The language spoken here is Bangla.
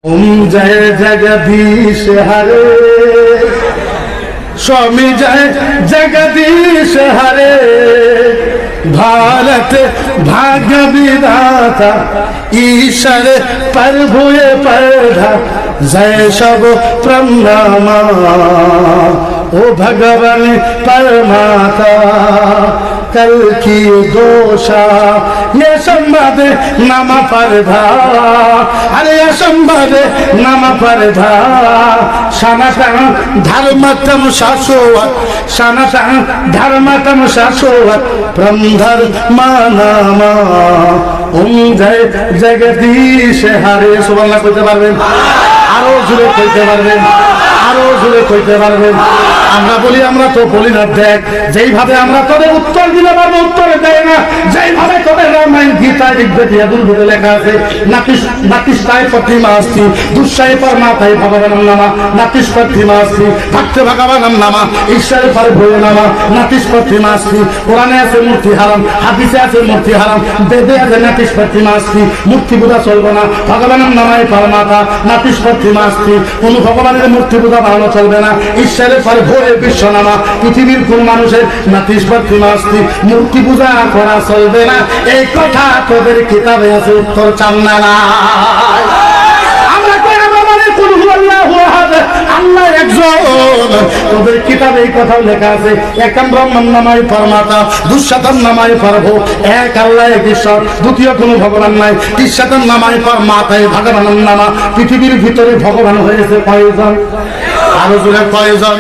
जय जगदीश हरे स्वामी जय जगदीश हरे भारत भाग्य विधाता ईश्वर प्रभु प्रधा जय सब प्रणमा ओ भगवान परमाता कल की दोषा ये संबद नम परधा अरे ये संबद नम परधा सनातन धर्मतम शाश्वत सनातन धर्मतम शाश्वत ब्रह्मधर्मानामा ओम जय जगदीश हरे सुबहानाल्लाह কইতে পারবেন আরো জোরে কইতে পারবেন আরো জোরে কইতে পারবেন আমরা বলি আমরা তো বলি না দেখ যেইভাবে আমরা তোদের উত্তর দিলে পারবো উত্তর দেয় না যেইভাবে তোদের রামায়ণ গীতা ঋগ্বেদে দুর্বেদে লেখা আছে নাতিষ্টায় প্রতিমা আসছি দুঃসায় পরমাতায় ভগবানের নামা নাতিশ প্রতিমা আসছি ভক্ত ভগবানের নামা ঈশ্বরের পরে ভয়ে নামা নাতিশ প্রতিমা আসছি কোরআনে আছে মূর্তি হারাম হাদিসে আছে মূর্তি হারাম বেদে আছে নাতিশ প্রতিমা আসছি মূর্তি পূজা চলবে না ভগবানের নামায় পরমাতা নাতিশ প্রতিমা আসছি কোন ভগবানের মূর্তি পূজা ভালো চলবে না ঈশ্বরের পরে ভয়ে বিশ্ব নামা পৃথিবীর কোন মানুষের নাতিশ প্রতিমা আসছি মূর্তি পূজা করা চলবে না এই কথা তোদের কিতাবে আছে উত্তর চান না আমরা কই আমাদের কোন আল্লাহু আহাদ আল্লাহ একজন তোদের কিতাবে এই কথা লেখা আছে একম ব্রহ্মণ নামায় পরমাতা দুঃসাতন নামায় প্রভু এক আল্লাহ এক ঈশ্বর দ্বিতীয় কোনো ভগবান নাই তিসাতন নামায় পরমাতায় ভগবানের নামা পৃথিবীর ভিতরে ভগবান হয়েছে কয়জন আরো জোরে কয়জন